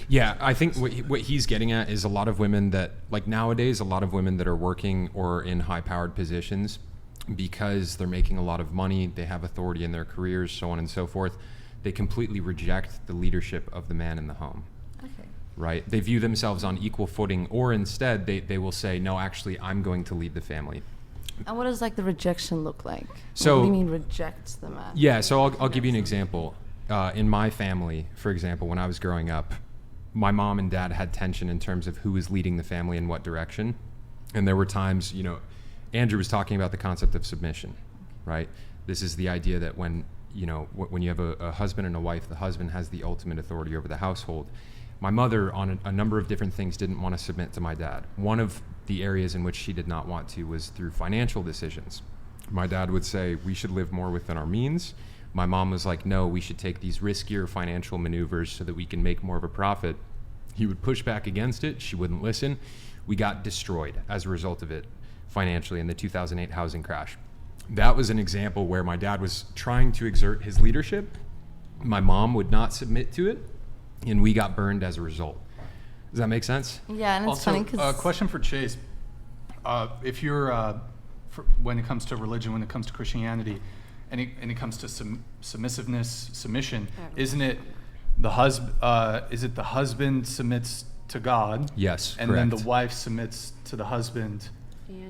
Yeah, I think what he's getting at is a lot of women that, like nowadays, a lot of women that are working or in high-powered positions, because they're making a lot of money, they have authority in their careers, so on and so forth, they completely reject the leadership of the man in the home. Okay. Right? They view themselves on equal footing, or instead they will say, no, actually, I'm going to lead the family. And what does like the rejection look like? So, what do you mean reject the man? Yeah, so I'll give you an example. In my family, for example, when I was growing up, my mom and dad had tension in terms of who was leading the family in what direction. And there were times, Andrew was talking about the concept of submission, right? This is the idea that when you have a husband and a wife, the husband has the ultimate authority over the household. My mother, on a number of different things, didn't want to submit to my dad. One of the areas in which she did not want to was through financial decisions. My dad would say, we should live more within our means. My mom was like, no, we should take these riskier financial maneuvers so that we can make more of a profit. He would push back against it. She wouldn't listen. We got destroyed as a result of it financially in the 2008 housing crash. That was an example where my dad was trying to exert his leadership. My mom would not submit to it, and we got burned as a result. Does that make sense? Yeah, and it's Also, funny because question for Chase. If you're, when it comes to religion, when it comes to Christianity, and it comes to submissiveness, submission, isn't it the husband submits to God? Yes, and correct. then the wife submits to the husband.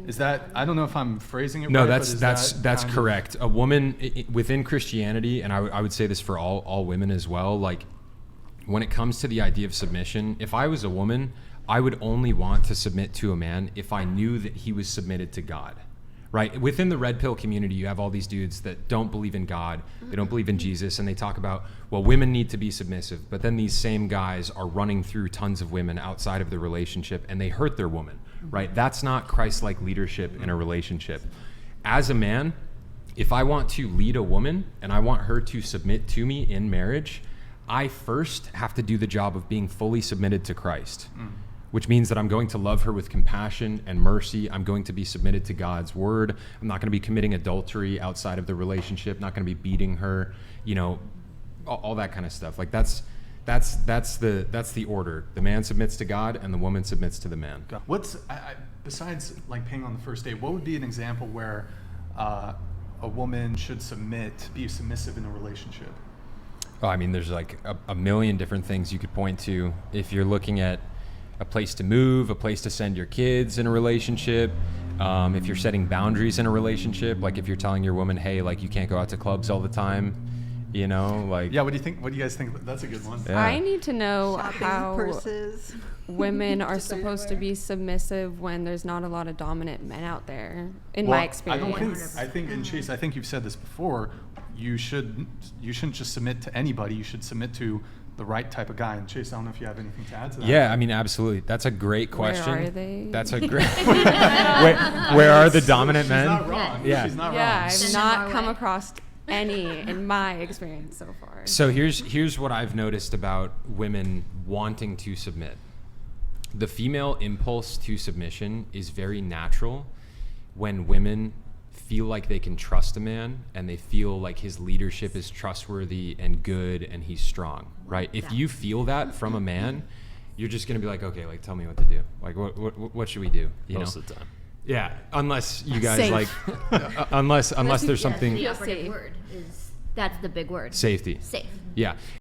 Is that, I don't know if I'm phrasing it No, right. that's correct. A woman within Christianity, and I would say this for all women as well, like when it comes to the idea of submission, if I was a woman, I would only want to submit to a man if I knew that he was submitted to God. Right? Within the red pill community, you have all these dudes that don't believe in God, they don't believe in Jesus, and they talk about, well, women need to be submissive, but then these same guys are running through tons of women outside of the relationship, and they hurt their woman, right? That's not Christ-like leadership in a relationship. As a man, if I want to lead a woman, and I want her to submit to me in marriage, I first have to do the job of being fully submitted to Christ. Which means that I'm going to love her with compassion and mercy. I'm going to be submitted to God's word. I'm not going to be committing adultery outside of the relationship, not going to be beating her, all that kind of stuff. Like that's the order. The man submits to God and the woman submits to the man. What's, besides like paying on the first date, what would be an example where a woman should be submissive in a relationship? Oh, I mean, there's like a million different things you could point to. If you're looking at a place to move, a place to send your kids in a relationship. If you're setting boundaries in a relationship, like if you're telling your woman, hey, like you can't go out to clubs all the time, like. Yeah, what do you think? What do you guys think? That's a good one. Yeah. I need to know Shopping how purses. women are supposed to be submissive when there's not a lot of dominant men out there, in my experience. I think, and Chase, I think you've said this before, you shouldn't just submit to anybody. You should submit to the right type of guy. And Chase, I don't know if you have anything to add to that. Yeah, I mean, absolutely. That's a great question. Where are they? That's a great. where are the dominant men? She's not wrong. Yeah. She's not Yeah, wrong. I've Send them not our come way. across any in my experience so far. So here's what I've noticed about women wanting to submit. The female impulse to submission is very natural when women feel like they can trust a man and they feel like his leadership is trustworthy and good and he's strong, right? If you feel that from a man, you're just going to be like, okay, like tell me what to do. Like what should we do? Most of the time. Yeah, unless you guys Safe. like unless there's something The operative word is, that's the big word. safety. Safe. Yeah.